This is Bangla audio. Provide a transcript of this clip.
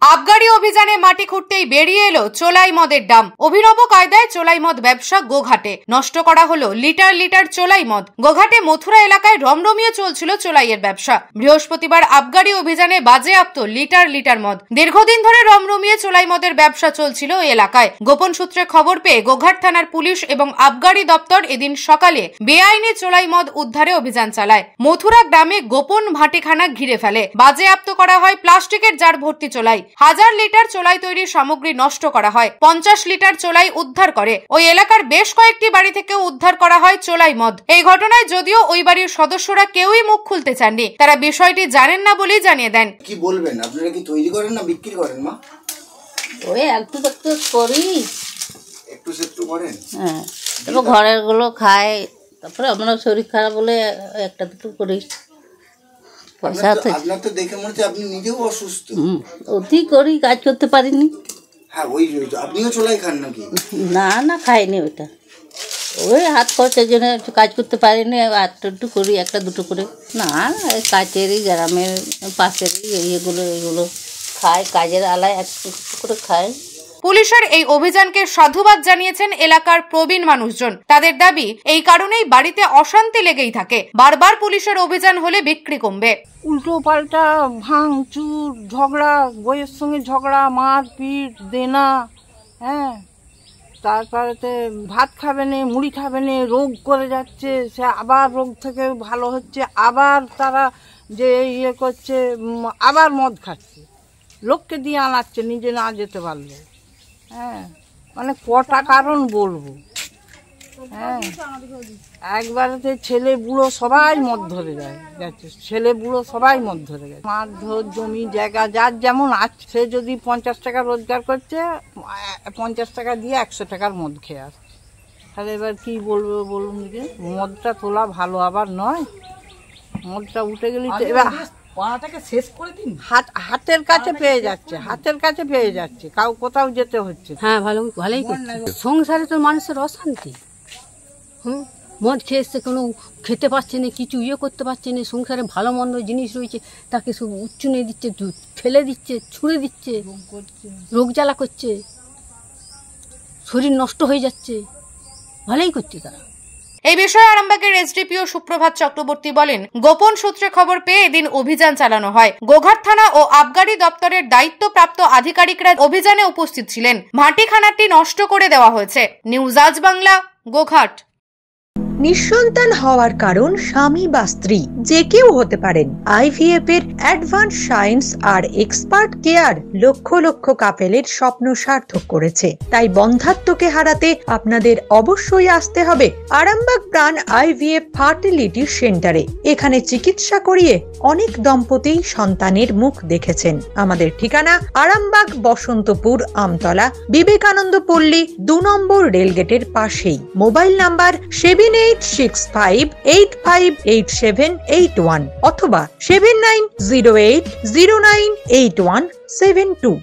আবগারি অভিযানে মাটি খুঁড়তেই বেরিয়ে এলো চোলাই মদের ডাম। অভিনব কায়দায় চোলাই মদ ব্যবসা গোঘাটে। নষ্ট করা হলো লিটার লিটার চোলাই মদ। গোঘাটে মথুরা এলাকায় রমরমিয়ে চলছিল চোলাইয়ের ব্যবসা। বৃহস্পতিবার আবগারি অভিযানে বাজেয়াপ্ত লিটার লিটার মদ। দীর্ঘদিন ধরে রমরমিয়ে চোলাই মদের ব্যবসা চলছিল ওই এলাকায়। গোপন সূত্রে খবর পেয়ে গোঘাট থানার পুলিশ এবং আবগারি দপ্তর এদিন সকালে বেআইনি চোলাই মদ উদ্ধারে অভিযান চালায়। মথুরা গ্রামে গোপন ভাটিখানা ঘিরে ফেলে। বাজেয়াপ্ত করা হয় প্লাস্টিকের জার ভর্তি চোলাই। 1000 লিটার চোলাই তৈরির সামগ্রী নষ্ট করা হয়। 50 লিটার চোলাই উদ্ধার করে। ওই এলাকার বেশ কয়েকটি বাড়ি থেকে উদ্ধার করা হয় চোলাই মদ। এই ঘটনায় যদিও ওই বাড়ির সদস্যরা কেউই মুখ খুলতে চাননি। তারা বিষয়টি জানেন না বলেই জানিয়ে দেন। কি বলবেন, আপনারা কি তৈরি করেন না বিক্রি করেন? মা, ওই একটু করি, একটু সেটু করেন। হ্যাঁ, তারপর ঘরের গুলো খায়। তারপরে আমরা শরীর খারাপ বলে একটা দুটো করি। আপনার তো দেখে মনে হচ্ছে আপনি নিজেও অসুস্থ। অতি করি, কাজ করতে পারিনি। হ্যাঁ, ওই আপনিও চোলাই খান নাকি? না না, খাইনি। ওইটা ওই হাত খরচের জন্য কাজ করতে পারিনি। একটু করি, একটা দুটো করে। না, কাছেরই গ্রামের পাশেরই এগুলো খায়, কাজের আলায় একটু করে খায়। পুলিশের এই অভিযানকে সাধুবাদ জানিয়েছেন এলাকার প্রবীণ মানুষজন। তাদের দাবি, এই কারণেই বাড়িতে অশান্তি লেগেই থাকে। বারবার পুলিশের অভিযান হলে বিক্রি কমবে। উল্টো পাল্টা ভাঙচুর, ঝগড়া, বইয়ের সঙ্গে ঝগড়া, মারপিট, দেনা। হ্যাঁ, তারপরেতে ভাত খাবে না, মুড়ি খাবে না, রোগ করে যাচ্ছে। সে আবার রোগ থেকে ভালো হচ্ছে, আবার তারা যে ইয়ে করছে, আবার মদ খাচ্ছে, লোককে দিয়ে আনাচ্ছে, নিজে না যেতে পারলে। হ্যাঁ, মানে কটা কারণ বলবো। হ্যাঁ, একবারেতে ছেলে বুড়ো সবাই মদ ধরে যাচ্ছে, ছেলে বুড়ো সবাই মদ ধরে গেছে। মাঠ ধর, জমি জায়গা যার যেমন আছে, সে যদি 50 টাকা রোজগার করছে, 50 টাকা দিয়ে 100 টাকার মদ খেয়ে আসছে। তাহলে এবার কি বলবো বলুন দিকে? মদটা তোলা ভালো আবার নয়। মদটা উঠে গেলে এবার শেষ করে দিন। হাতের কাছে পেয়ে যাচ্ছে, হাতের কাছে পেয়ে যাচ্ছে, কোথাও যেতে হচ্ছে। হ্যাঁ, ভালোই করছে। সংসারে তো মানুষের অশান্তি। মদ খেয়ে এসছে, কোনো খেতে পারছে না, কিছু করতে পারছে না। সংসারে ভালো মন্দ জিনিস রয়েছে, তাকে সব উচ্চুনে দিচ্ছে, ফেলে দিচ্ছে, ছুঁড়ে দিচ্ছে, রোগ জ্বালা করছে, শরীর নষ্ট হয়ে যাচ্ছে। ভালোই করছে তারা। এই বিষয়ে আরামবাগের এসডিপিও সুপ্রভাত চক্রবর্তী বলেন, গোপন সূত্রে খবর পেয়ে এদিন অভিযান চালানো হয়। গোঘাট থানা ও আবগারি দপ্তরের দায়িত্বপ্রাপ্ত আধিকারিকরা অভিযানে উপস্থিত ছিলেন। ভাটিখানাটি নষ্ট করে দেওয়া হয়েছে। নিউজ আজ বাংলা, গোঘাট। নিঃসন্তান হওয়ার কারণ স্বামী বা স্ত্রী যে কেউ হতে পারেন। IVF এর অ্যাডভান্স সায়েন্স আর এক্সপার্ট কেয়ার লক্ষ লক্ষ কাপেলের স্বপ্ন সার্থক করেছে। তাই বন্ধাত্বকে হারাতে আপনাদের অবশ্যই আসতে হবে আরামবাগ প্রাণ IVF ফার্টিলিটি সেন্টারে। এখানে চিকিৎসা করিয়ে অনেক দম্পতি সন্তানের মুখ দেখেছেন। আমাদের ঠিকানা আরামবাগ, বসন্তপুর, আমতলা, বিবেকানন্দ পল্লী, 2 নম্বর রেলগেটের পাশেই। মোবাইল নাম্বার 7865858781 অথবা 7908098172।